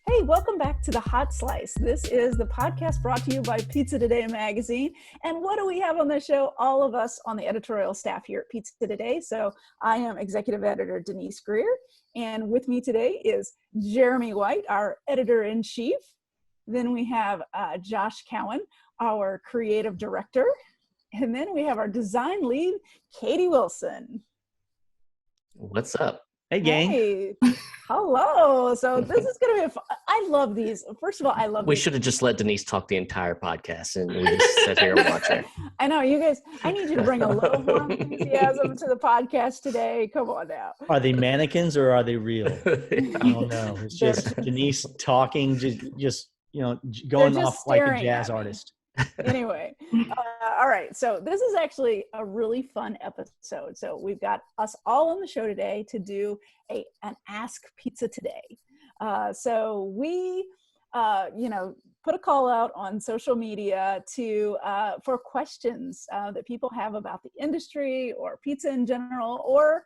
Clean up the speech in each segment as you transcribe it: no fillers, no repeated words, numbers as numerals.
Hey, welcome back to the Hot Slice. This is the podcast brought to you by Pizza Today magazine. And what do we have on the show? All of us on the editorial staff here at Pizza Today. So I am executive editor Denise Greer, and with me today is Jeremy White, our editor-in-chief. Then we have Josh Cowan, our creative director. And then we have our design lead, Katie Wilson. What's up? Hey, gang. Hey. Hello. So this is going to be I love these. First of all, I love We these. should have just let Denise talk the entire podcast and we just sit here and watch her. I know, you guys, I need you to bring a little more enthusiasm to the podcast today. Come on now. Are they mannequins or are they real? I don't know. It's just Denise talking, just going off like a jazz artist. Anyway, all right. So this is actually a really fun episode. So we've got us all on the show today to do an Ask Pizza Today. So we, put a call out on social media for questions that people have about the industry or pizza in general, or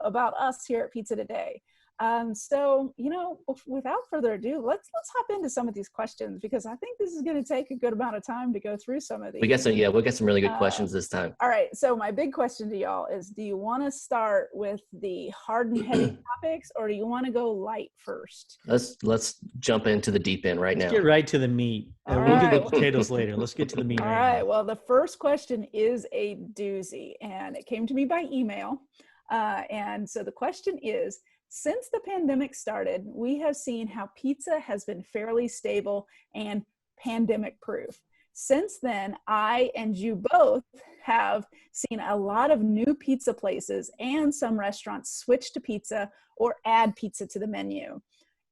about us here at Pizza Today. So, without further ado, let's hop into some of these questions, because I think this is going to take a good amount of time to go through some of these. We got some really good questions this time. All right. So my big question to y'all is, do you want to start with the hard and heavy topics, or do you want to go light first? Let's jump into the deep end right now. Let's get right to the meat. We'll get the potatoes later. Let's get to the meat. All right. Well, the first question is a doozy, and it came to me by email. And so the question is, since the pandemic started, we have seen how pizza has been fairly stable and pandemic proof. Since then, I and you both have seen a lot of new pizza places and some restaurants switch to pizza or add pizza to the menu.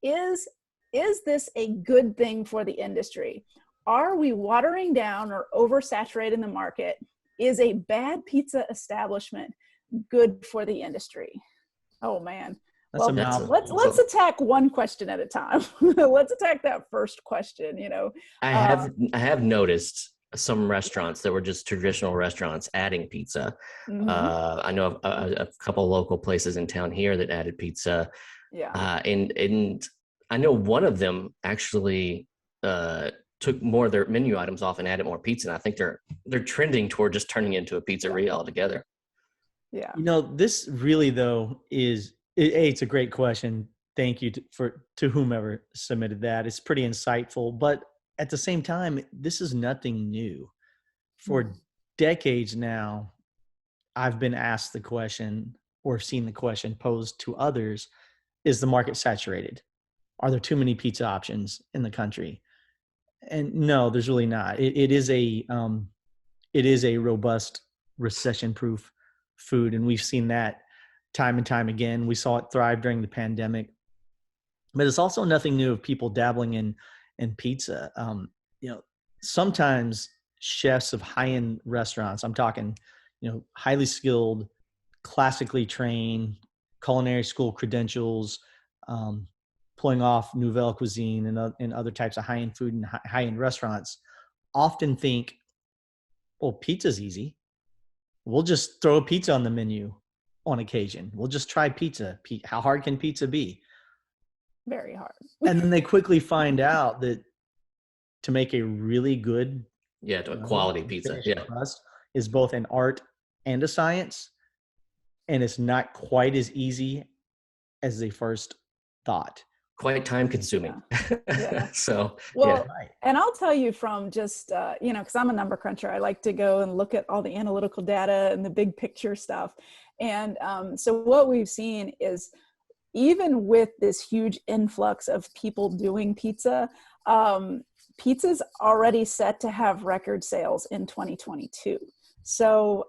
Is this a good thing for the industry? Are we watering down or oversaturating the market? Is a bad pizza establishment good for the industry? Oh, man. Well, let's attack one question at a time. Let's attack that first question. I have noticed some restaurants that were just traditional restaurants adding pizza. Mm-hmm. I know a couple local places in town here that added pizza. Yeah. And I know one of them actually took more of their menu items off and added more pizza. And I think they're trending toward just turning into a pizzeria altogether. Yeah. This really though is. It's a great question. Thank you to whomever submitted that. It's pretty insightful, but at the same time, this is nothing new. For decades now, I've been asked the question or seen the question posed to others: is the market saturated? Are there too many pizza options in the country? And no, there's really not. It is a robust, recession-proof food, and we've seen that time and time again. We saw it thrive during the pandemic, but it's also nothing new of people dabbling in pizza. Sometimes chefs of high-end restaurants, I'm talking, highly skilled, classically trained, culinary school credentials, pulling off nouvelle cuisine and other types of high-end food and high-end restaurants, often think, well, pizza's easy. We'll just throw a pizza on the menu. On occasion, we'll just try pizza. How hard can pizza be? Very hard. And then they quickly find out that to make a really good, to a quality pizza, crust is both an art and a science, and it's not quite as easy as they first thought. Quite time consuming. Yeah. And I'll tell you from just, because I'm a number cruncher, I like to go and look at all the analytical data and the big picture stuff. And so what we've seen is, even with this huge influx of people doing pizza, pizza's already set to have record sales in 2022. So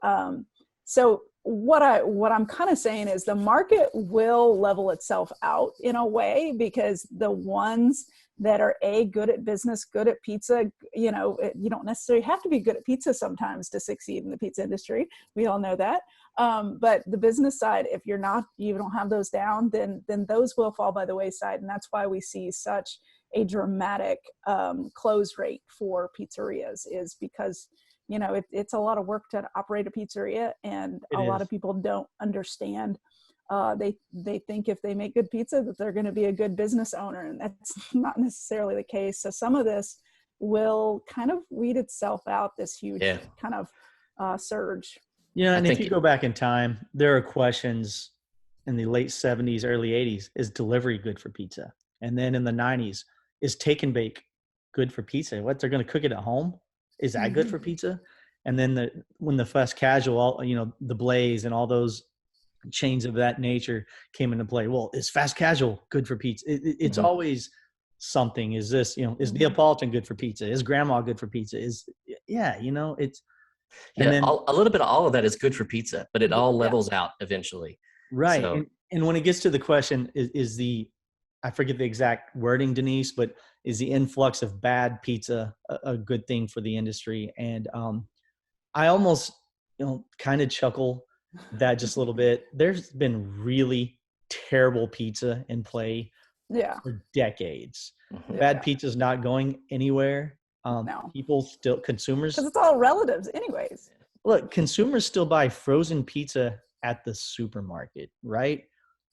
what I'm kind of saying is the market will level itself out in a way, because the ones that are good at business, good at pizza, you don't necessarily have to be good at pizza sometimes to succeed in the pizza industry. We all know that. But the business side, if you don't have those down, then those will fall by the wayside. And that's why we see such a dramatic close rate for pizzerias, is because it's a lot of work to operate a pizzeria, and a lot of people don't understand they think if they make good pizza that they're going to be a good business owner, and that's not necessarily the case. So some of this will kind of weed itself out, this huge kind of surge. Yeah, and if you go back in time, there are questions in the late 70s, early 80s, is delivery good for pizza? And then in the 90s, is take and bake good for pizza? What, they're going to cook it at home? Is that good for pizza? And then when the fast casual, the Blaze and all those chains of that nature came into play. Well, is fast casual good for pizza? It's always something. Is this, is Neapolitan good for pizza? Is grandma good for pizza? It's, and then a little bit of all of that is good for pizza, but it all levels out eventually. Right. So, and when it gets to the question, I forget the exact wording, Denise, but is the influx of bad pizza a good thing for the industry? And I almost, kind of chuckle that just a little bit. There's been really terrible pizza in play for decades. Bad pizza's not going anywhere. No. People still, consumers. Because it's all relatives anyways. Look, consumers still buy frozen pizza at the supermarket, right?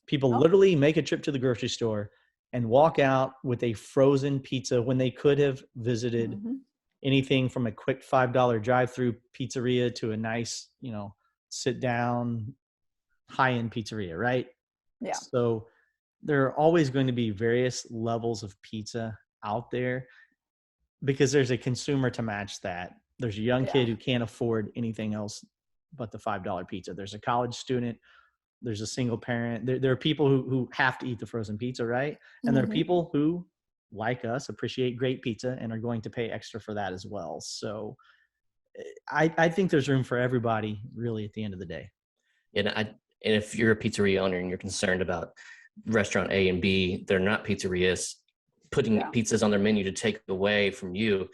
People literally make a trip to the grocery store and walk out with a frozen pizza when they could have visited anything from a quick $5 drive-through pizzeria to a nice, sit down, high-end pizzeria, right? Yeah. So there are always going to be various levels of pizza out there because there's a consumer to match that. There's a young kid who can't afford anything else but the $5 pizza. There's a college student. There's a single parent. There are people who have to eat the frozen pizza, right? And there are people who, like us, appreciate great pizza and are going to pay extra for that as well. So I think there's room for everybody, really, at the end of the day. And if you're a pizzeria owner and you're concerned about restaurant A and B, they're not pizzerias putting pizzas on their menu to take away from you.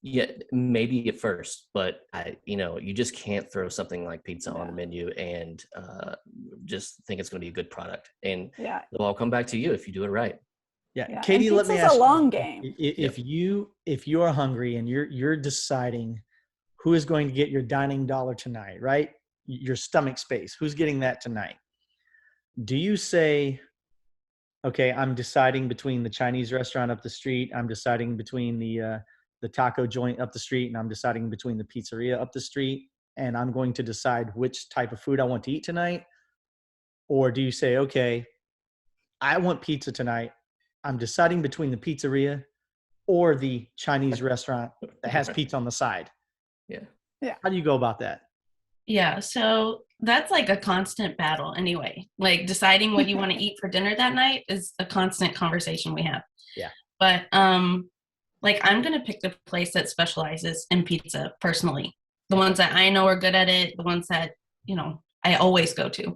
Yeah, maybe at first, but you just can't throw something like pizza on the menu and just think it's going to be a good product. And it'll all come back to you if you do it right. Yeah. Katie, let me ask you. It's a long game. If you are hungry and you're deciding who is going to get your dining dollar tonight, right? Your stomach space, who's getting that tonight? Do you say, okay, I'm deciding between the Chinese restaurant up the street, I'm deciding between the taco joint up the street, and I'm deciding between the pizzeria up the street, and I'm going to decide which type of food I want to eat tonight? Or do you say, okay, I want pizza tonight. I'm deciding between the pizzeria or the Chinese restaurant that has pizza on the side? Yeah. How do you go about that? Yeah. So that's like a constant battle anyway. Like deciding what you want to eat for dinner that night is a constant conversation we have. Yeah. But like I'm going to pick the place that specializes in pizza personally. The ones that I know are good at it, the ones that, I always go to.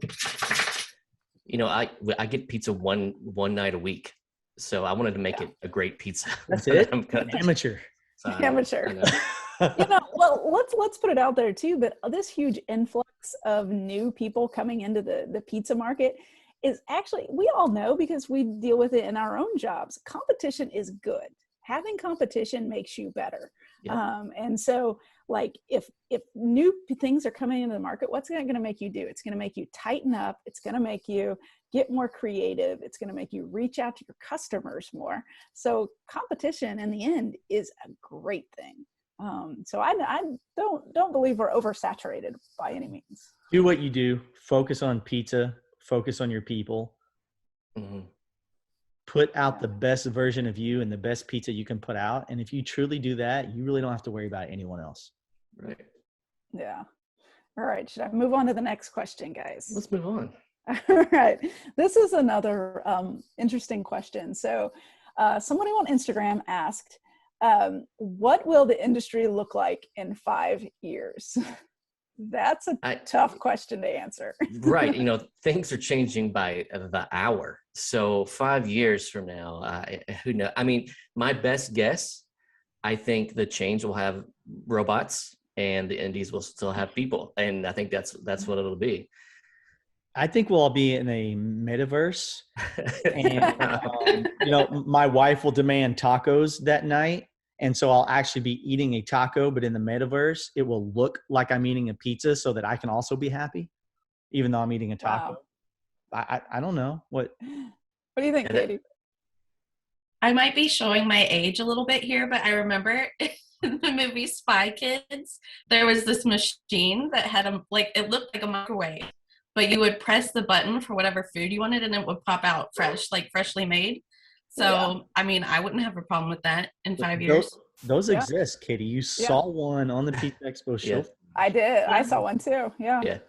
I get pizza one night a week. So I wanted to make it a great pizza. That's it. Amateur. So Amateur. Well, let's put it out there too, that this huge influx of new people coming into the pizza market is actually, we all know because we deal with it in our own jobs. Competition is good. Having competition makes you better. And so like if new things are coming into the market, what's that going to make you do? It's going to make you tighten up. It's going to make you get more creative. It's going to make you reach out to your customers more. So competition in the end is a great thing. So I don't believe we're oversaturated by any means. Do what you do. Focus on pizza. Focus on your people. Put out the best version of you and the best pizza you can put out. And if you truly do that, you really don't have to worry about anyone else. Right. Yeah. All right. Should I move on to the next question, guys? Let's move on. All right. This is another interesting question. So somebody on Instagram asked, what will the industry look like in 5 years? That's a tough question to answer. Right. Things are changing by the hour. So 5 years from now, who knows? I mean, my best guess, I think the change will have robots and the indies will still have people. And I think that's what it'll be. I think we'll all be in a metaverse. And, my wife will demand tacos that night. And so I'll actually be eating a taco, but in the metaverse, it will look like I'm eating a pizza so that I can also be happy, even though I'm eating a taco. Wow. I don't know what. What do you think, Katie? I might be showing my age a little bit here, but I remember in the movie Spy Kids, there was this machine that had it looked like a microwave, but you would press the button for whatever food you wanted and it would pop out fresh, like freshly made. So, I mean, I wouldn't have a problem with that in 5 years. Those exist, Katie. You saw one on the Pizza Expo show. I did. I saw one too. Yeah.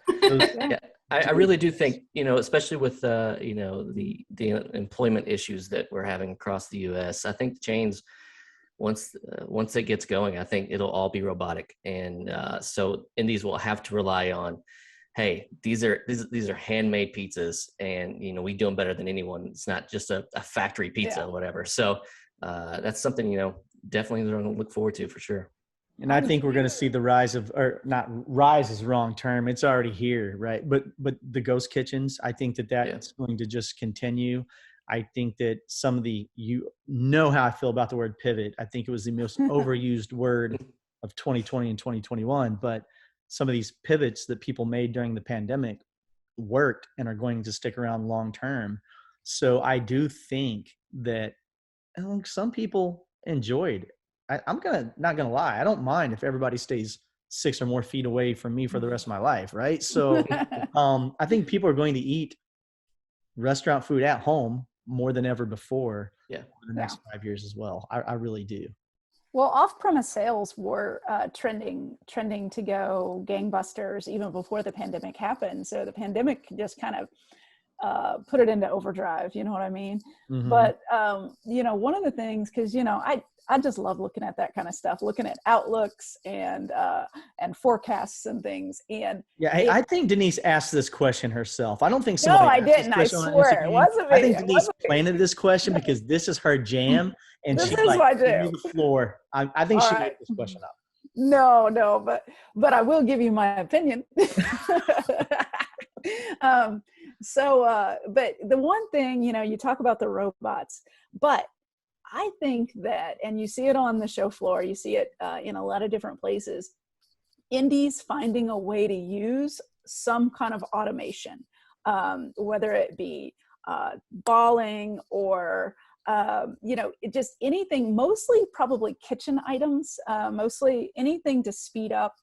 I really do think, especially with the employment issues that we're having across the U.S. I think the chains, once it gets going, I think it'll all be robotic, and so indies will have to rely on, hey, these are handmade pizzas, and we do them better than anyone. It's not just a factory pizza or whatever. So that's something definitely they're going to look forward to for sure. And I think we're going to see the rise of, or not rise is wrong term. It's already here, right? But the ghost kitchens, I think that's going to just continue. I think that some of you know how I feel about the word pivot. I think it was the most overused word of 2020 and 2021. But some of these pivots that people made during the pandemic worked and are going to stick around long term. So I do think that some people enjoyed. I'm not gonna lie. I don't mind if everybody stays 6 or more feet away from me for the rest of my life, right? So I think people are going to eat restaurant food at home more than ever before over the next 5 years as well. I really do. Well, off-premise sales were trending to go gangbusters even before the pandemic happened. So the pandemic just kind of put it into overdrive, you know what I mean? Mm-hmm. But, one of the things, because, I just love looking at that kind of stuff, looking at outlooks and forecasts and things. And I think Denise asked this question herself. I don't think somebody. No, I didn't. I swear it wasn't me. I think Denise planted this question because this is her jam, and this she's is like, what I give me the floor. I think she made this question up. No, but I will give you my opinion. But the one thing, you talk about the robots, but I think that, and you see it on the show floor, you see it in a lot of different places, indies finding a way to use some kind of automation, whether it be balling or, just anything, mostly probably kitchen items, mostly anything to speed up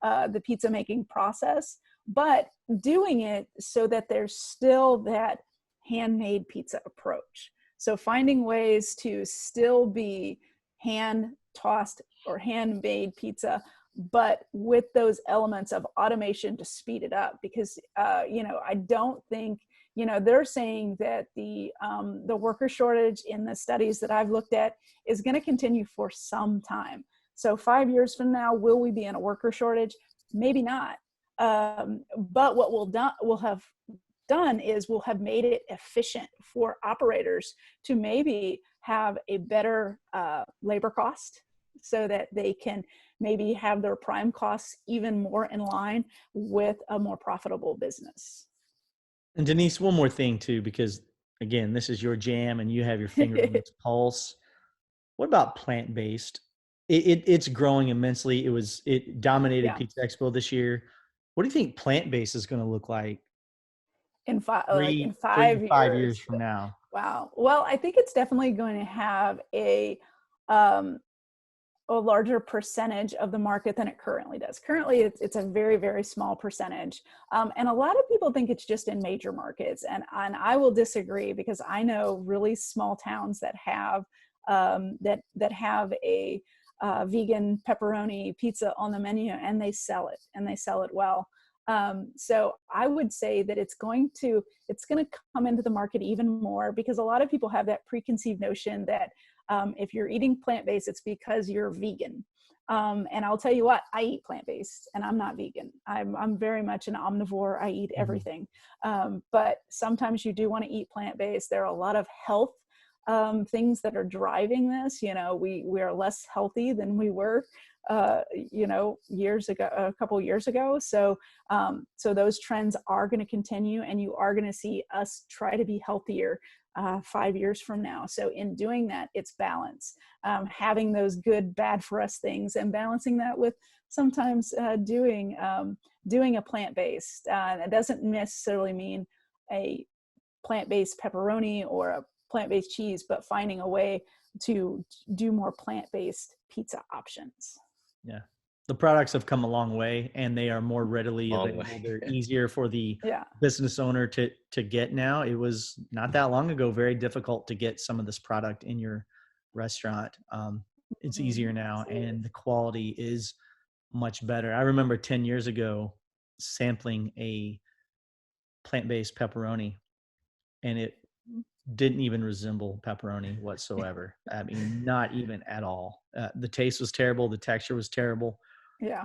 the pizza making process, but doing it so that there's still that handmade pizza approach. So finding ways to still be hand tossed or handmade pizza, but with those elements of automation to speed it up. Because, I don't think, they're saying that the worker shortage in the studies that I've looked at is going to continue for some time. So 5 years from now, will we be in a worker shortage? Maybe not. But what we'll have done is we'll have made it efficient for operators to maybe have a better labor cost so that they can maybe have their prime costs even more in line with a more profitable business. And Denise, one more thing too, because again, this is your jam and you have your finger on its pulse. What about plant-based? It's growing immensely. It dominated Pizza Expo this year. What do you think plant-based is going to look like in 5 years from now? Wow. Well, I think it's definitely going to have a larger percentage of the market than it currently does. Currently, it's a very, very small percentage. And a lot of people think it's just in major markets. And I will disagree, because I know really small towns that have that have a vegan pepperoni pizza on the menu, and they sell it well. So I would say that it's going to come into the market even more, because a lot of people have that preconceived notion that if you're eating plant-based, it's because you're vegan. And I'll tell you what, I eat plant-based and I'm not vegan. I'm very much an omnivore. I eat everything. But sometimes you do want to eat plant-based. There are a lot of health things that are driving this. We are less healthy than we were years ago, a couple years ago. So those trends are going to continue, and you are going to see us try to be healthier 5 years from now. So in doing that, it's balance, having those good, bad for us things, and balancing that with sometimes doing a plant-based. That doesn't necessarily mean a plant-based pepperoni or a plant-based cheese, but finding a way to do more plant-based pizza options. Yeah. The products have come a long way, and they are more readily available. They're easier for the business owner to get now. It was not that long ago very difficult to get some of this product in your restaurant. It's easier now, and the quality is much better. I remember 10 years ago sampling a plant-based pepperoni, and it didn't even resemble pepperoni whatsoever. I mean, not even at all. The taste was terrible. The texture was terrible. Yeah.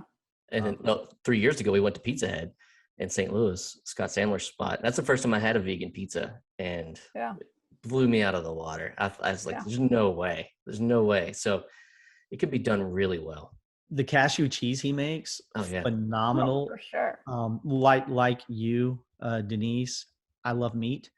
And then 3 years ago, we went to Pizza Head in St. Louis, Scott Sandler's spot. That's the first time I had a vegan pizza, and it blew me out of the water. I was like, there's no way. There's no way. So it could be done really well. The cashew cheese he makes, phenomenal. Oh, for sure. Like you, Denise, I love meat.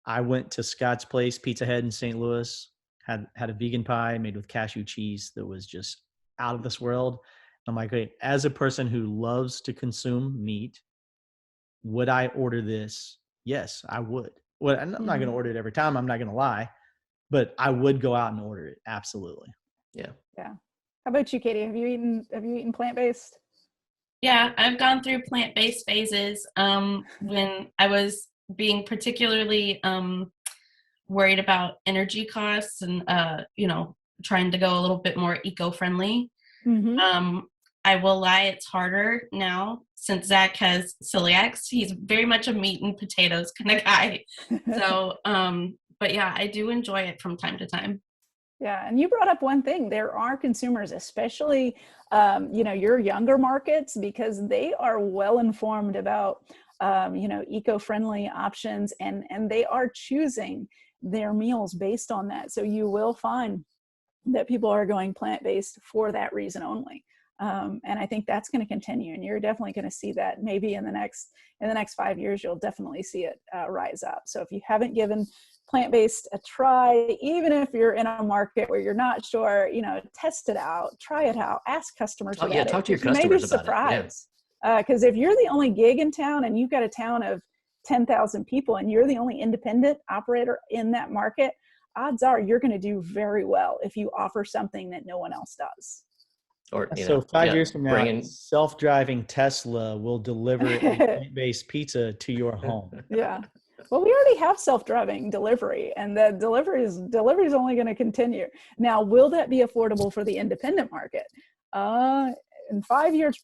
I went to Scott's place, Pizza Head in St. Louis, had a vegan pie made with cashew cheese that was just out of this world. I'm like, hey, as a person who loves to consume meat, would I order this? Yes, I would. Well, I'm not going to order it every time. I'm not going to lie, but I would go out and order it. Absolutely. Yeah. Yeah. How about you, Katie? Have you eaten plant-based? Yeah, I've gone through plant-based phases. When I was being particularly worried about energy costs and trying to go a little bit more eco-friendly. I will lie, it's harder now since Zach has celiacs. He's very much a meat and potatoes kind of guy. So, but yeah, I do enjoy it from time to time. Yeah, and you brought up one thing. There are consumers, especially your younger markets, because they are well informed about eco-friendly options, and they are choosing their meals based on that. So you will find that people are going plant-based for that reason only. And I think that's going to continue, and you're definitely going to see that maybe in the next 5 years, you'll definitely see it rise up. So if you haven't given plant-based a try, even if you're in a market where you're not sure, test it out, try it out, ask customers about it. Talk to your customers about it. Because if you're the only gig in town and you've got a town of 10,000 people and you're the only independent operator in that market, odds are you're going to do very well if you offer something that no one else does. Or, so 5 years from now, self-driving Tesla will deliver a plant-based pizza to your home. Yeah. Well, we already have self-driving delivery, and the delivery is only going to continue. Now, will that be affordable for the independent market? In 5 years,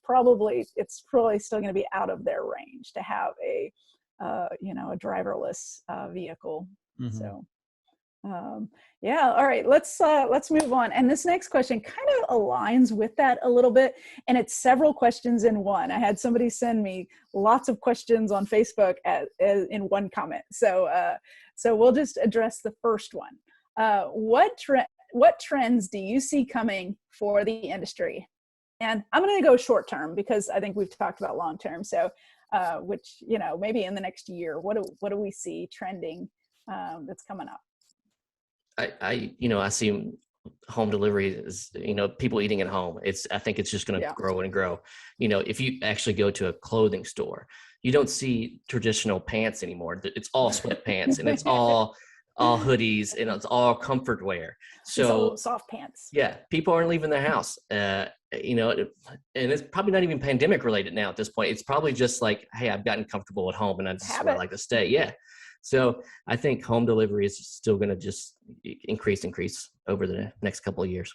it's probably still going to be out of their range to have a driverless vehicle. So. All right, let's move on. And this next question kind of aligns with that a little bit, and it's several questions in one. I had somebody send me lots of questions on Facebook in one comment. So we'll just address the first one. What trends do you see coming for the industry? And I'm going to go short term because I think we've talked about long term. So, which maybe in the next year, what do we see trending that's coming up? I see home delivery is, people eating at home. I think it's just going to grow and grow. If you actually go to a clothing store, you don't see traditional pants anymore. It's all sweatpants and it's all hoodies and it's all comfort wear. So soft pants. Yeah. People aren't leaving their house. And it's probably not even pandemic related now at this point. It's probably just like, hey, I've gotten comfortable at home and that's where I like to stay. Yeah. So I think home delivery is still going to just increase over the next couple of years.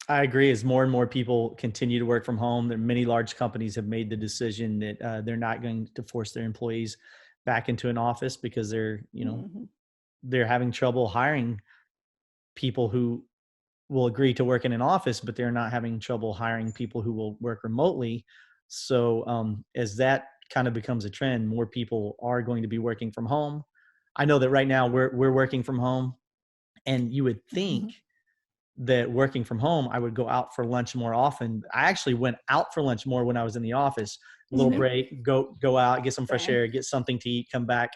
I agree. As more and more people continue to work from home, many large companies have made the decision that they're not going to force their employees back into an office because they're having trouble hiring people who will agree to work in an office, but they're not having trouble hiring people who will work remotely. So as that kind of becomes a trend, more people are going to be working from home. I know that right now we're working from home, and you would think that working from home, I would go out for lunch more often. I actually went out for lunch more when I was in the office. A little break, go out, get some fresh air, get something to eat, come back.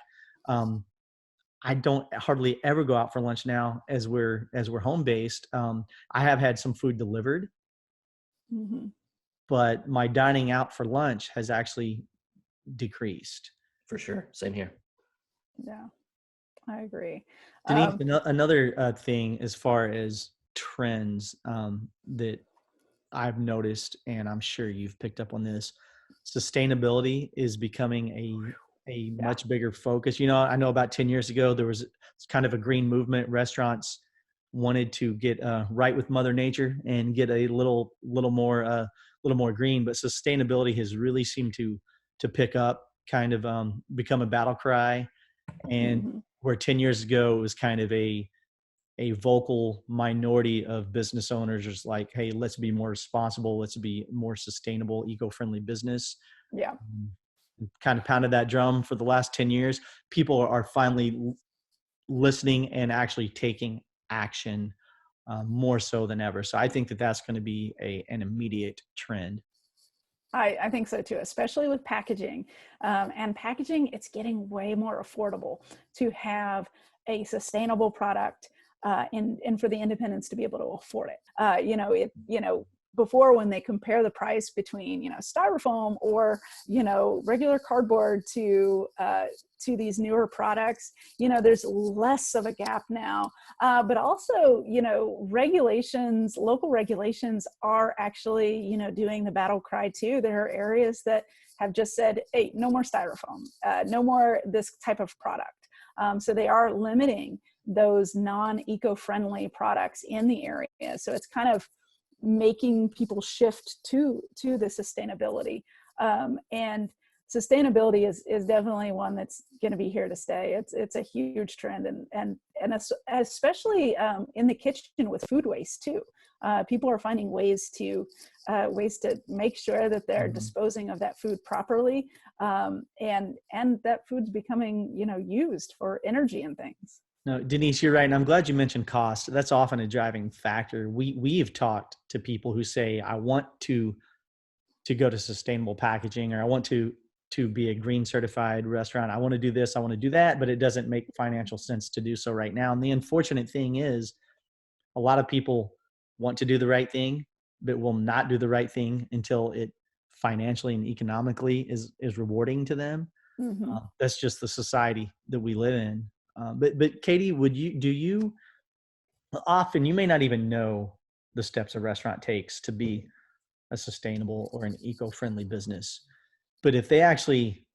I don't hardly ever go out for lunch now as we're home based. I have had some food delivered, but my dining out for lunch has actually decreased. For sure. Same here. Yeah, I agree. Denise, another thing as far as trends that I've noticed, and I'm sure you've picked up on this, sustainability is becoming a much bigger focus. I know about 10 years ago, there was kind of a green movement. Restaurants wanted to get right with Mother Nature and get a little more green, but sustainability has really seemed to pick up, kind of become a battle cry. And where 10 years ago it was kind of a vocal minority of business owners is like, hey, let's be more responsible, let's be more sustainable, eco-friendly business. Yeah. Kind of pounded that drum for the last 10 years. People are finally listening and actually taking action more so than ever. So I think that that's going to be an immediate trend. I think so too, especially with packaging. And packaging, it's getting way more affordable to have a sustainable product and for the independents to be able to afford it. Before, when they compare the price between, styrofoam or, regular cardboard to these newer products, there's less of a gap now. But also, local regulations are actually, doing the battle cry too. There are areas that have just said, hey, no more styrofoam, no more this type of product. So they are limiting those non-eco-friendly products in the area. So it's kind of making people shift to the sustainability. And sustainability is definitely one that's going to be here to stay. It's a huge trend, and especially in the kitchen with food waste too. People are finding ways to make sure that they're disposing of that food properly, and that food's becoming used for energy and things. No, Denise, you're right. And I'm glad you mentioned cost. That's often a driving factor. We've talked to people who say, I want to go to sustainable packaging, or I want to be a green certified restaurant. I want to do this, I want to do that, but it doesn't make financial sense to do so right now. And the unfortunate thing is a lot of people want to do the right thing, but will not do the right thing until it financially and economically is rewarding to them. That's just the society that we live in. But Katie, do you often, you may not even know the steps a restaurant takes to be a sustainable or an eco-friendly business, but if they actually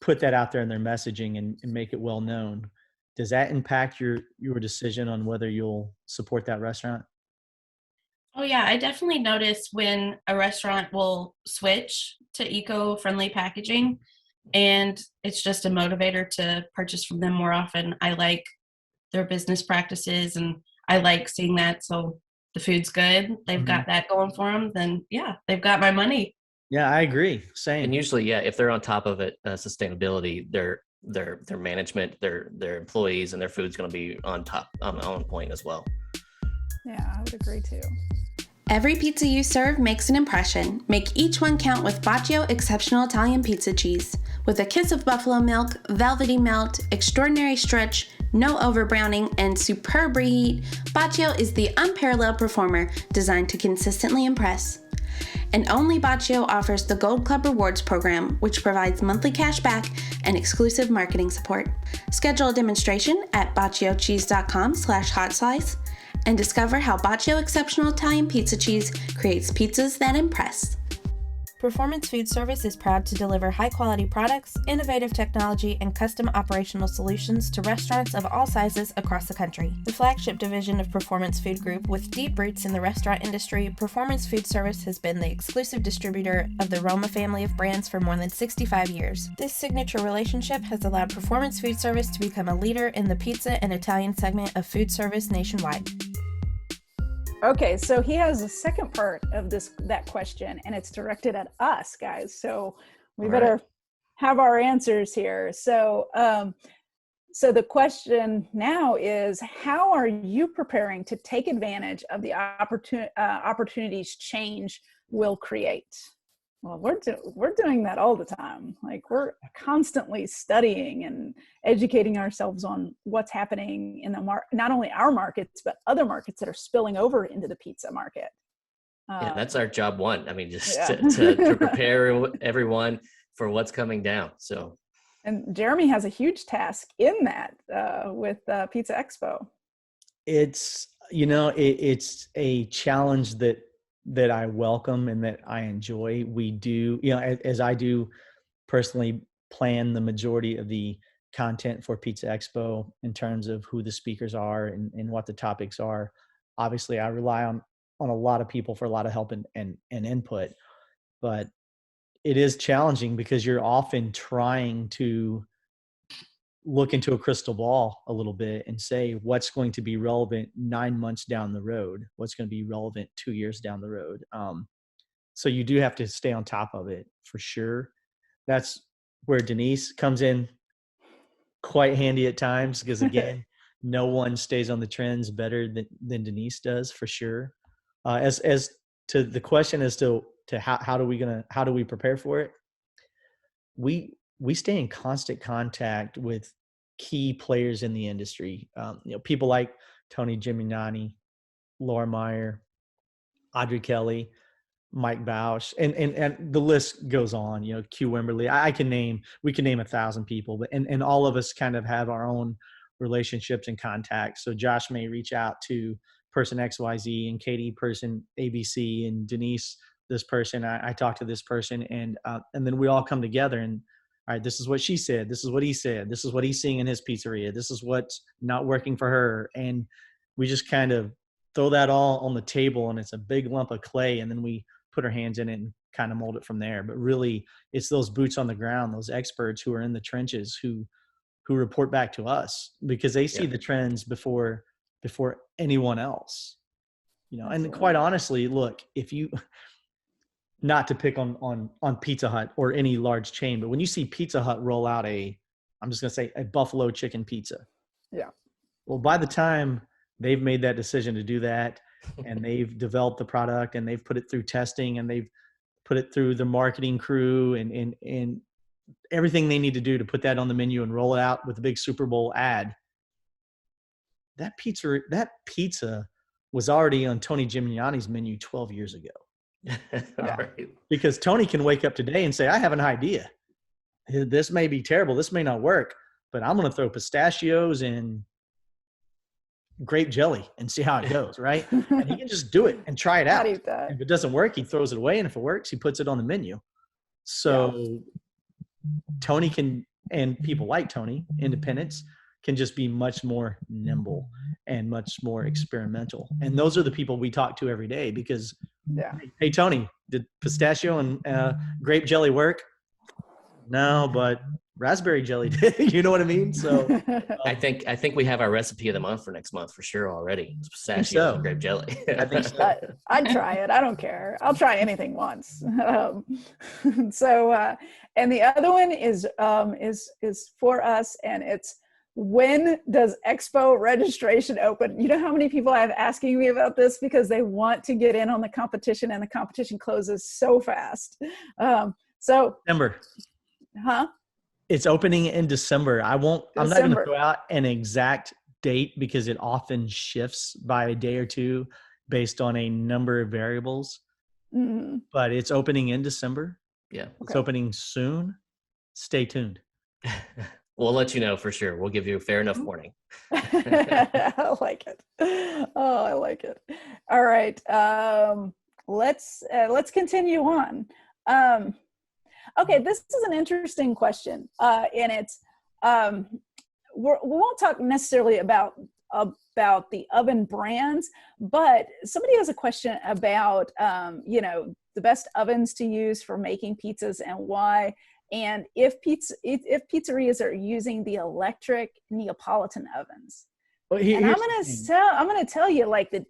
put that out there in their messaging and make it well known, does that impact your decision on whether you'll support that restaurant? Oh yeah, I definitely notice when a restaurant will switch to eco-friendly packaging, and it's just a motivator to purchase from them more often. I like their business practices, and I like seeing that. So the food's good, they've got that going for them, then yeah, they've got my money. Yeah, I agree. Same. And usually, yeah, if they're on top of it, sustainability, their management, their employees, and their food's going to be on point as well. Yeah, I would agree too. Every pizza you serve makes an impression. Make each one count with Bacio Exceptional Italian Pizza Cheese. With a kiss of buffalo milk, velvety melt, extraordinary stretch, no over-browning, and superb reheat, Bacio is the unparalleled performer designed to consistently impress. And only Bacio offers the Gold Club Rewards program, which provides monthly cash back and exclusive marketing support. Schedule a demonstration at baciocheese.com/hotslice and discover how Bacio Exceptional Italian Pizza Cheese creates pizzas that impress. Performance Food Service is proud to deliver high-quality products, innovative technology, and custom operational solutions to restaurants of all sizes across the country. The flagship division of Performance Food Group, with deep roots in the restaurant industry, Performance Food Service has been the exclusive distributor of the Roma family of brands for more than 65 years. This signature relationship has allowed Performance Food Service to become a leader in the pizza and Italian segment of food service nationwide. Okay, so he has a second part of that question, and it's directed at us, guys. So we better have our answers here. So, so the question now is, how are you preparing to take advantage of the opportunities change will create? Well, we're doing that all the time. Like, we're constantly studying and educating ourselves on what's happening in the not only our markets, but other markets that are spilling over into the pizza market. Yeah, that's our job one. I mean, just to prepare everyone for what's coming down. So And Jeremy has a huge task in that with Pizza Expo. It's, it's a challenge that I welcome and that I enjoy. We do, as I do personally plan the majority of the content for Pizza Expo in terms of who the speakers are and what the topics are. Obviously, I rely on a lot of people for a lot of help and input, but it is challenging because you're often trying to look into a crystal ball a little bit and say what's going to be relevant 9 months down the road, what's going to be relevant 2 years down the road. So you do have to stay on top of it for sure. That's where Denise comes in quite handy at times, because again, no one stays on the trends better than Denise does for sure. As to the question as to how do we prepare for it? We stay in constant contact with key players in the industry. People like Tony Gimignani, Laura Meyer, Audrey Kelly, Mike Bausch, and the list goes on. Q Wimberly. We can name 1,000 people, but and all of us kind of have our own relationships and contacts. So Josh may reach out to person XYZ, and Katie person ABC, and Denise this person. I talk to this person, and then we all come together and, all right, this is what she said. This is what he said. This is what he's seeing in his pizzeria. This is what's not working for her. And we just kind of throw that all on the table, and it's a big lump of clay. And then we put our hands in it and kind of mold it from there. But really, it's those boots on the ground, those experts who are in the trenches who report back to us, because they see the trends before anyone else. And quite honestly, look, if you, not to pick on Pizza Hut or any large chain, but when you see Pizza Hut roll out I'm just going to say a buffalo chicken pizza. Yeah. Well, by the time they've made that decision to do that, and they've developed the product, and they've put it through testing, and they've put it through the marketing crew and everything they need to do to put that on the menu and roll it out with a big Super Bowl ad, that pizza was already on Tony Gimignani's menu 12 years ago. Right. Because Tony can wake up today and say, I have an idea. This may be terrible. This may not work, but I'm going to throw pistachios and grape jelly and see how it goes, right? And he can just do it and try it out. I'd eat that. If it doesn't work, he throws it away. And if it works, he puts it on the menu. So Tony can, and people like Tony, independents, can just be much more nimble and much more experimental. And those are the people we talk to every day, because, hey, Tony, did pistachio and grape jelly work? No, but raspberry jelly did. You know what I mean? So I think we have our recipe of the month for next month for sure already. It's pistachios and grape jelly. I think so. I'd try it. I don't care. I'll try anything once. And the other one is for us, and it's, when does Expo registration open? You know how many people I have asking me about this because they want to get in on the competition, and the competition closes so fast. December. Huh? It's opening in December. I'm not going to throw out an exact date because it often shifts by a day or two based on a number of variables. Mm-hmm. But it's opening in December. Yeah. It's opening soon. Stay tuned. We'll let you know for sure. We'll give you a fair enough warning. I like it. Oh, I like it. All right. Let's continue on. Okay, this is an interesting question, and it's we won't talk necessarily about the oven brands, but somebody has a question about the best ovens to use for making pizzas and why, and if pizzerias are using the electric Neapolitan ovens. Well, and I'm gonna tell you, like, the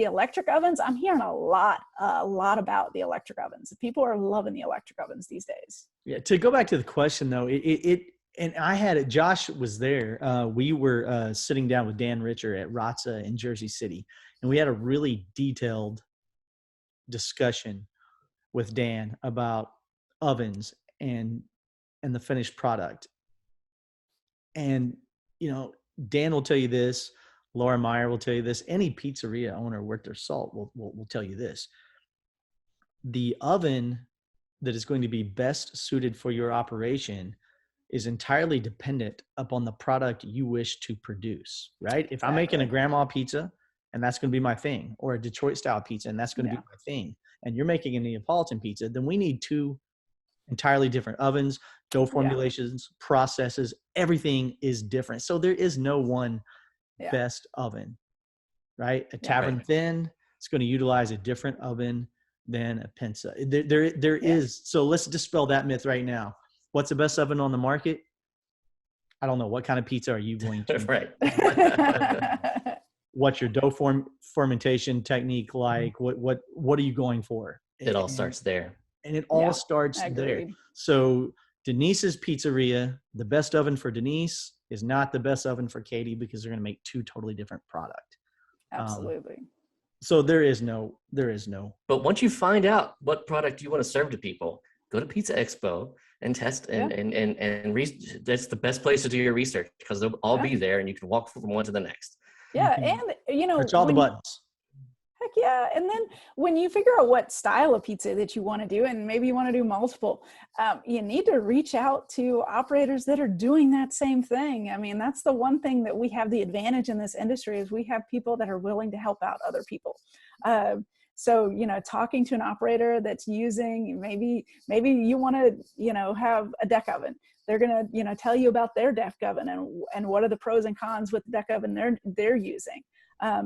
electric ovens, I'm hearing a lot about the electric ovens. People are loving the electric ovens these days. Yeah. To go back to the question though, and I had it. Josh was there. We were sitting down with Dan Richer at Razza in Jersey City, and we had a really detailed discussion with Dan about ovens and the finished product. And Dan will tell you this. Laura Meyer will tell you this. Any pizzeria owner worth their salt will tell you this. The oven that is going to be best suited for your operation is entirely dependent upon the product you wish to produce, right? If I'm Exactly. making a grandma pizza and that's going to be my thing, or a Detroit style pizza and that's going to be my thing, and you're making a Neapolitan pizza, then we need two entirely different ovens, dough formulations, processes, everything is different. So there is no one best oven, right? A tavern thin is going to utilize a different oven than a Pensa. There is. So let's dispel that myth right now. What's the best oven on the market? I don't know. What kind of pizza are you going to Right. What's your dough fermentation technique like? What are you going for? It all starts there. And it all starts there. So Denise's Pizzeria, the best oven for Denise is not the best oven for Katie, because they're going to make two totally different product. Absolutely. So there is no. But once you find out what product you want to serve to people, go to Pizza Expo and test that's the best place to do your research, because they'll all be there and you can walk from one to the next. Yeah. And it's all the buttons. Heck yeah. And then when you figure out what style of pizza that you want to do, and maybe you want to do multiple, you need to reach out to operators that are doing that same thing. I mean, that's the one thing that we have the advantage in this industry, is we have people that are willing to help out other people. So, talking to an operator that's using, maybe you want to, have a deck oven. They're going to, tell you about their deck oven and what are the pros and cons with the deck oven they're using.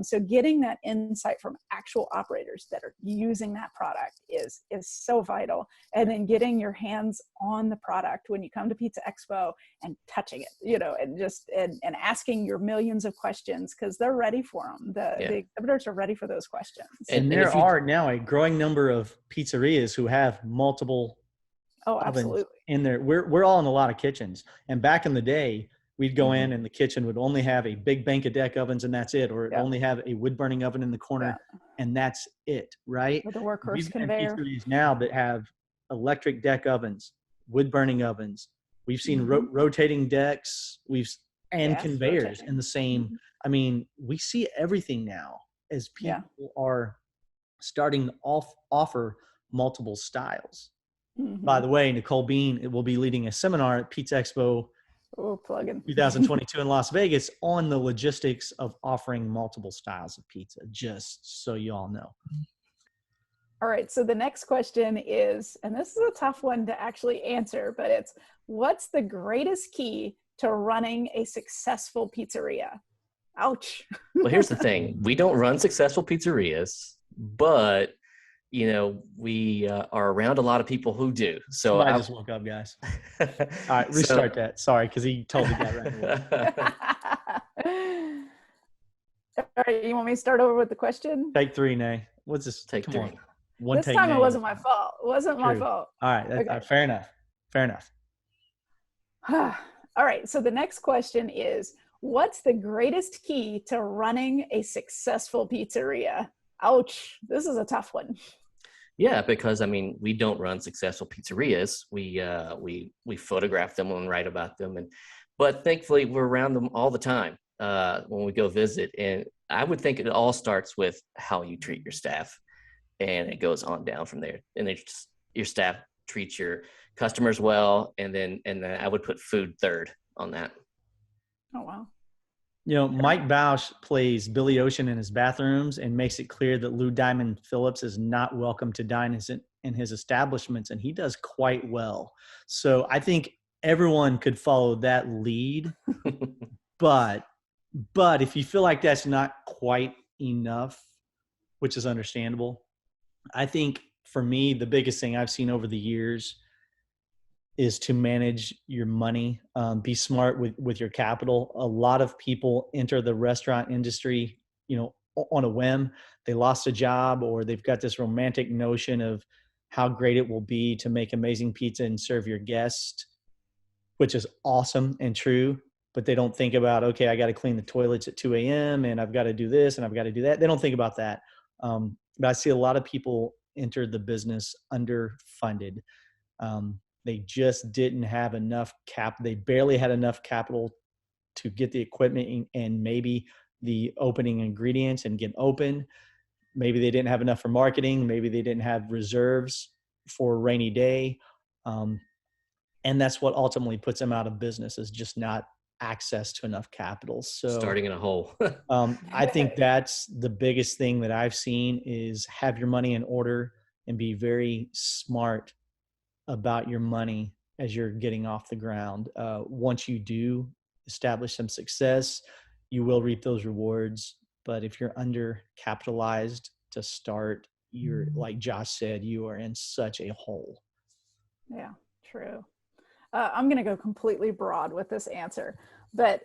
So getting that insight from actual operators that are using that product is so vital. And then getting your hands on the product when you come to Pizza Expo and touching it, and asking your millions of questions, because they're ready for them. The exhibitors are ready for those questions. And there are now a growing number of pizzerias who have multiple ovens in there. We're all in a lot of kitchens. And back in the day, we'd go in and the kitchen would only have a big bank of deck ovens and that's it, or it only have a wood burning oven in the corner and that's it, right? With the workhorse We've conveyor. pizzerias now that have electric deck ovens, wood burning ovens. We've seen rotating decks, and conveyors in the same. I mean, we see everything now as people are starting to offer multiple styles. By the way, Nicole Bean will be leading a seminar at Pizza Expo 2022 in Las Vegas on the logistics of offering multiple styles of pizza, just so you all know. All right, so the next question is, and this is a tough one to actually answer, but it's, what's the greatest key to running a successful pizzeria? Ouch. Well, here's the thing. We don't run successful pizzerias, but we are around a lot of people who do. So I just woke up, guys. All right, restart that. Sorry, because he totally got right. All right, you want me to start over with the question? Take three, Nay. What's this? Take three. This time it wasn't my fault. It wasn't my fault. All right, fair enough. Fair enough. All right, so the next question is, what's the greatest key to running a successful pizzeria? Ouch, this is a tough one. Yeah, because we don't run successful pizzerias. We photograph them and write about them, but thankfully we're around them all the time when we go visit. And I would think it all starts with how you treat your staff, and it goes on down from there. And your staff treats your customers well, and then I would put food third on that. Oh wow. Mike Bausch plays Billy Ocean in his bathrooms and makes it clear that Lou Diamond Phillips is not welcome to dine in his establishments, and he does quite well. So I think everyone could follow that lead, but if you feel like that's not quite enough, which is understandable, I think for me, the biggest thing I've seen over the years is to manage your money, be smart with your capital. A lot of people enter the restaurant industry, on a whim. They lost a job, or they've got this romantic notion of how great it will be to make amazing pizza and serve your guests, which is awesome and true. But they don't think about, okay, I got to clean the toilets at 2 a.m. and I've got to do this and I've got to do that. They don't think about that. But I see a lot of people enter the business underfunded. They just didn't have enough they barely had enough capital to get the equipment and maybe the opening ingredients and get open. Maybe they didn't have enough for marketing. Maybe they didn't have reserves for a rainy day. And that's what ultimately puts them out of business, is just not access to enough capital. So starting in a hole. I think that's the biggest thing that I've seen, is have your money in order and be very smart about your money as you're getting off the ground. Once you do establish some success, you will reap those rewards. But if you're undercapitalized to start, you're, like Josh said, you are in such a hole. Yeah, true. I'm going to go completely broad with this answer, but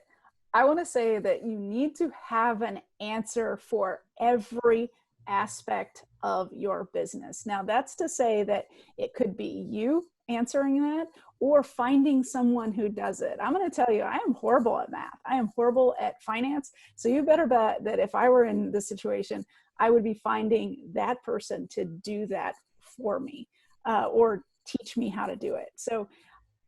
I want to say that you need to have an answer for every aspect of your business. Now, that's to say that it could be you answering that or finding someone who does it. I'm going to tell you, I am horrible at math. I am horrible at finance. So you better bet that if I were in this situation, I would be finding that person to do that for me, or teach me how to do it. So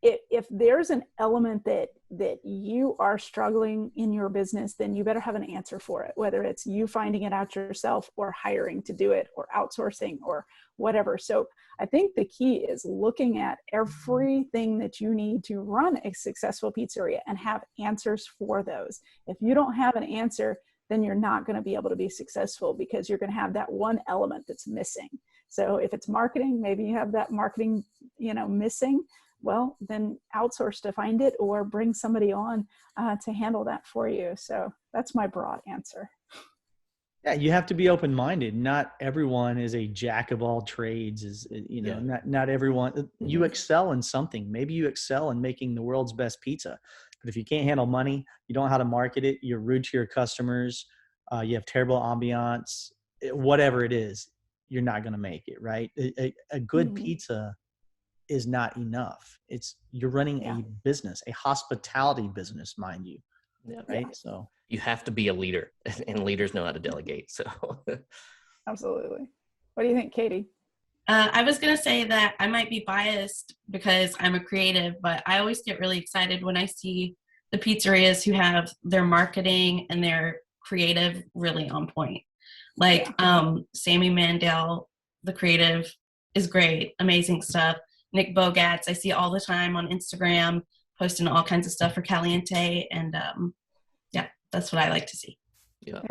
if there's an element that you are struggling in your business, then you better have an answer for it, whether it's you finding it out yourself or hiring to do it or outsourcing or whatever. So I think the key is looking at everything that you need to run a successful pizzeria and have answers for those. If you don't have an answer, then you're not going to be able to be successful, because you're going to have that one element that's missing. So if it's marketing, maybe you have that marketing, missing. Well, then outsource to find it or bring somebody on to handle that for you. So that's my broad answer. Yeah, you have to be open-minded. Not everyone is a jack of all trades. Not everyone. You excel in something. Maybe you excel in making the world's best pizza. But if you can't handle money, you don't know how to market it, you're rude to your customers, you have terrible ambiance, whatever it is, you're not going to make it, right? A good pizza is not enough. You're running a business, a hospitality business, mind you. Yeah. Right. Yeah. So you have to be a leader, and leaders know how to delegate. So absolutely. What do you think, Katie? I was going to say that I might be biased because I'm a creative, but I always get really excited when I see the pizzerias who have their marketing and their creative really on point. Like Sammy Mandel, the creative, is great, amazing stuff. Nick Bogatz, I see all the time on Instagram, posting all kinds of stuff for Caliente, and that's what I like to see. Yeah,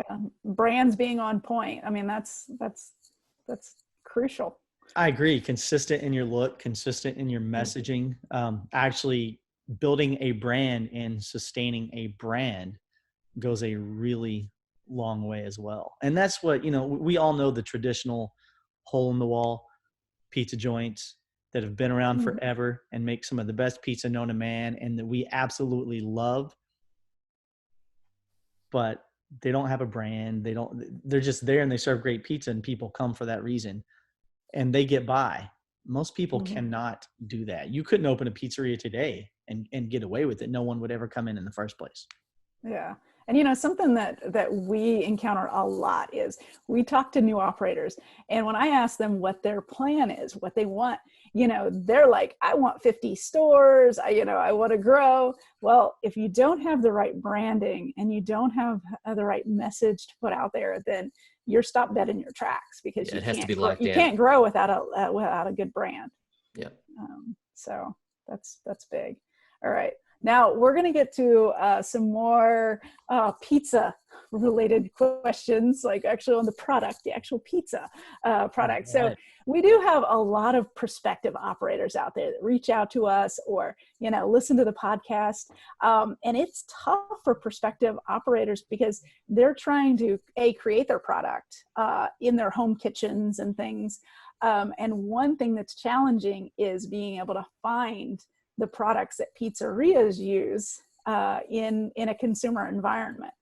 brands being on point. I mean, that's crucial. I agree. Consistent in your look, consistent in your messaging. Actually, building a brand and sustaining a brand goes a really long way as well. And that's what, we all know the traditional hole in the wall pizza joints that have been around forever and make some of the best pizza known to man, and that we absolutely love. But they don't have a brand. They're just there and they serve great pizza, and people come for that reason and they get by. Most people cannot do that. You couldn't open a pizzeria today and get away with it. No one would ever come in the first place. Yeah. And something that we encounter a lot is we talk to new operators, and when I ask them what their plan is, what they want, they're like, I want 50 stores. I want to grow. Well, if you don't have the right branding and you don't have the right message to put out there, then you're stopped dead in your tracks, because it has to be locked in. You can't grow without a good brand. Yeah. So that's big. All right. Now we're going to get to some more pizza related questions, like actually on the product, the actual pizza product. So we do have a lot of prospective operators out there that reach out to us or, listen to the podcast. And it's tough for prospective operators because they're trying to create their product in their home kitchens and things. And one thing that's challenging is being able to find the products that pizzerias use in a consumer environment.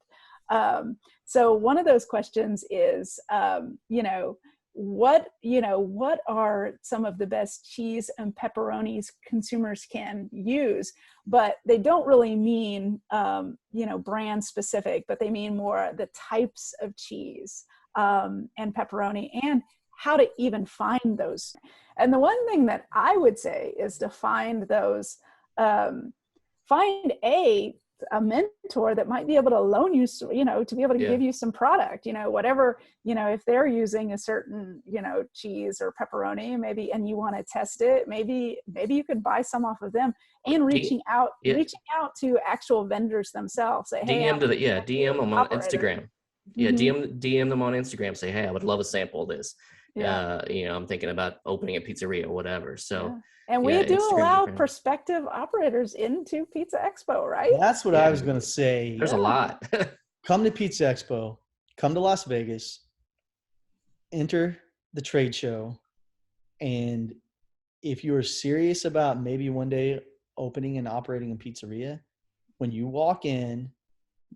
So one of those questions is, what are some of the best cheese and pepperonis consumers can use? But they don't really mean, brand specific, but they mean more the types of cheese and pepperoni, and how to even find those. And the one thing that I would say is to find those, find a mentor that might be able to loan you, to be able to give you some product, whatever, if they're using a certain, cheese or pepperoni, maybe, and you want to test it, maybe you could buy some off of them, and reaching out to actual vendors themselves. Say, hey, DM them on Instagram. Yeah, Mm-hmm. DM them on Instagram. Say, hey, I would love a sample of this. Yeah. I'm thinking about opening a pizzeria or whatever. So, and we do Instagram's allow great. prospective operators into Pizza Expo, right? That's what I was going to say. There's a lot. Come to Pizza Expo, come to Las Vegas, enter the trade show. And if you are serious about maybe one day opening and operating a pizzeria, when you walk in,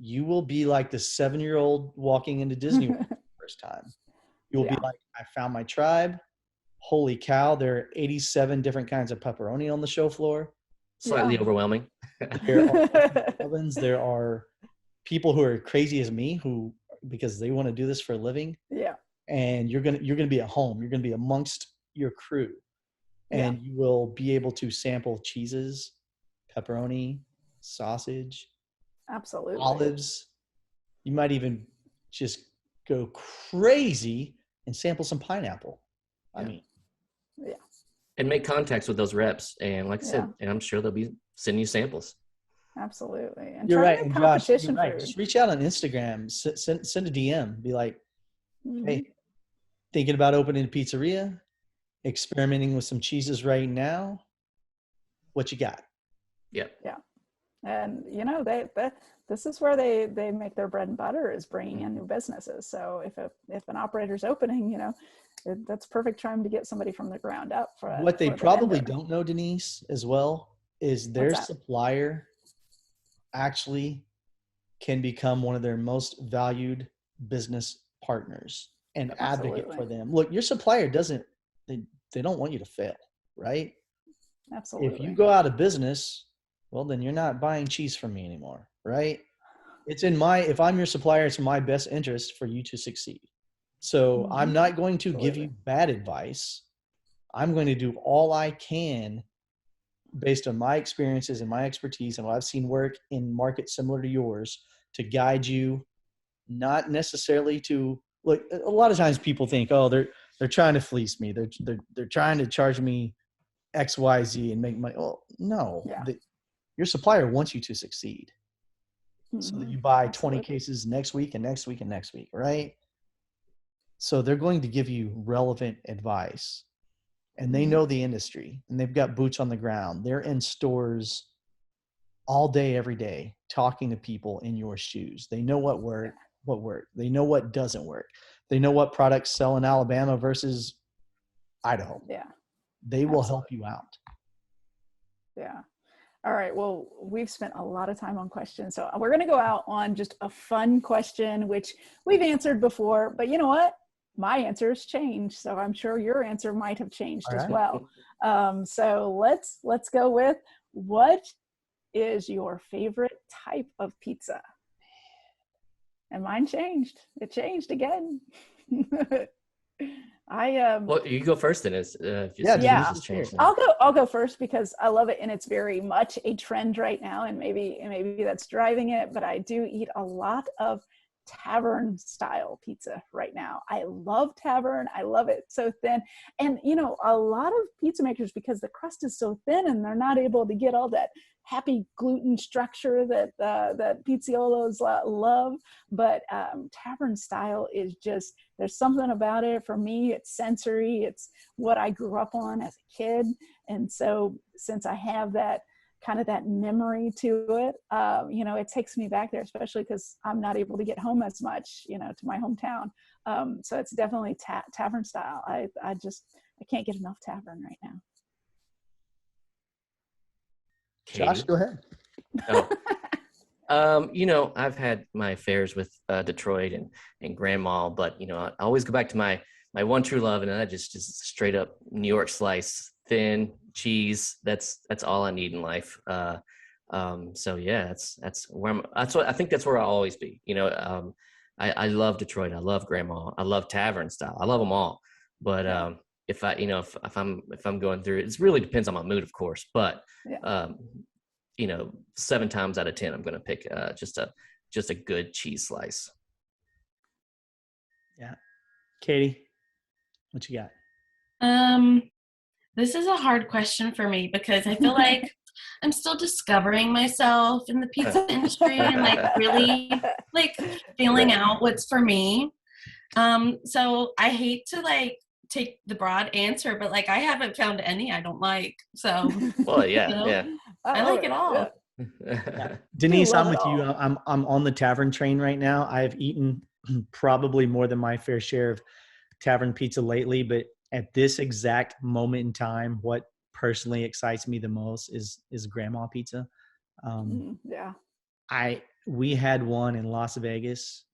you will be like the 7-year-old walking into Disney World for the first time. You'll be like, I found my tribe. Holy cow, there are 87 different kinds of pepperoni on the show floor. Slightly overwhelming. There are ovens. There are people who are crazy as me because they want to do this for a living. Yeah. And you're gonna be at home. You're gonna be amongst your crew, and you will be able to sample cheeses, pepperoni, sausage, absolutely, olives. You might even just go crazy and sample some pineapple. I mean, and make contacts with those reps. And like I said, and I'm sure they'll be sending you samples. Absolutely. And you're right. And Josh, you're food. right. Just reach out on Instagram, send a DM, be like, hey, thinking about opening a pizzeria, experimenting with some cheeses right now. What you got? Yeah. And this is where they make their bread and butter, is bringing in new businesses. So if an operator's opening, that's perfect time to get somebody from the ground up. What they probably don't know, Denise, as well, is their supplier actually can become one of their most valued business partners and advocate for them. Look, your supplier they don't want you to fail, right? Absolutely. If you go out of business, well, then you're not buying cheese from me anymore, right? If I'm your supplier, it's in my best interest for you to succeed. So I'm not going to give you bad advice. I'm going to do all I can based on my experiences and my expertise and what I've seen work in markets similar to yours to guide you, not necessarily to look. A lot of times people think, oh, they're trying to fleece me. They're trying to charge me X, Y, Z and make money. Well, no, your supplier wants you to succeed. So that you buy 20 cases next week and next week and next week, right? So they're going to give you relevant advice, and they know the industry, and they've got boots on the ground. They're in stores all day, every day, talking to people in your shoes. They know what worked. They know what doesn't work. They know what products sell in Alabama versus Idaho. Yeah. They will help you out. Yeah. All right. Well, we've spent a lot of time on questions. So we're going to go out on just a fun question, which we've answered before, but you know what? My answer's changed. So I'm sure your answer might have changed as well. So let's go with, what is your favorite type of pizza? And mine changed. It changed again. Well, you go first then. I'll go first because I love it, and it's very much a trend right now, and maybe that's driving it, but I do eat a lot of tavern style pizza right now. I love tavern. I love it so thin. And a lot of pizza makers, because the crust is so thin and they're not able to get all that happy gluten structure that pizzaiolos love, but tavern style is just, there's something about it. For me, it's sensory. It's what I grew up on as a kid. And so since I have that kind of that memory to it, it takes me back there, especially because I'm not able to get home as much, to my hometown. So it's definitely tavern style. I can't get enough tavern right now. Katie? Josh, go ahead. I've had my affairs with Detroit and Grandma, but I always go back to my one true love, and that just straight up New York slice, thin cheese. That's all I need in life. So yeah, that's where I think that's where I'll always be. I love Detroit. I love Grandma. I love tavern style. I love them all. But if I'm going through it really depends on my mood, of course. But 7 times out of 10, I'm going to pick just a good cheese slice. Yeah. Katie, what you got? This is a hard question for me because I feel like I'm still discovering myself in the pizza industry and like really like feeling out what's for me. So I hate to like take the broad answer, but like I haven't found any I don't like. So well, yeah. I like it all. Yeah. Denise, I'm with you. I'm on the tavern train right now. I've eaten probably more than my fair share of tavern pizza lately, but at this exact moment in time, what personally excites me the most is grandma pizza. We had one in Las Vegas,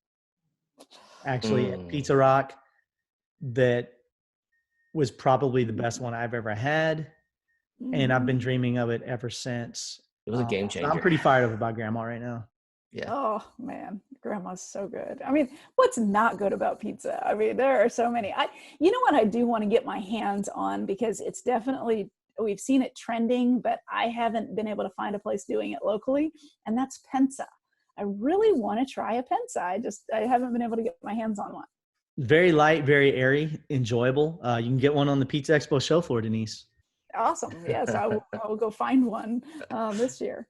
actually at Pizza Rock, that was probably the best one I've ever had, and I've been dreaming of it ever since. It was a game changer. I'm pretty fired up about grandma right now. Yeah. Oh man, grandma's so good. I mean, what's not good about pizza? I mean, there are so many. You know what I do want to get my hands on, because it's definitely, we've seen it trending, but I haven't been able to find a place doing it locally, and that's Pensa. I really want to try a Pensa. I haven't been able to get my hands on one. Very light, very airy, enjoyable. You can get one on the Pizza Expo show floor, Denise. Awesome. Yes, I will go find one this year.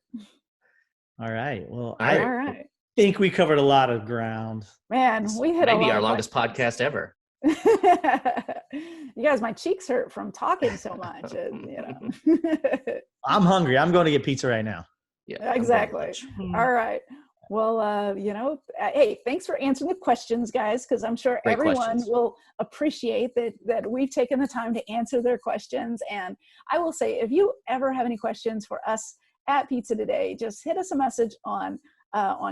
All right. Well, all right. think we covered a lot of ground. Man, we hit maybe our longest podcast ever. You guys, my cheeks hurt from talking so much. I'm hungry. I'm going to get pizza right now. Yeah, exactly. All right. Well, hey, thanks for answering the questions, guys, because I'm sure Great everyone questions. will appreciate that we've taken the time to answer their questions. And I will say, if you ever have any questions for us at Pizza Today, just hit us a message on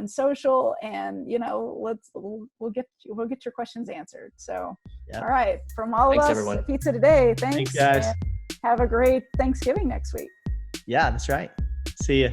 social, and we'll get your questions answered. So, All right, from all of us everyone. at Pizza Today, thanks guys. And have a great Thanksgiving next week. Yeah, that's right. See ya.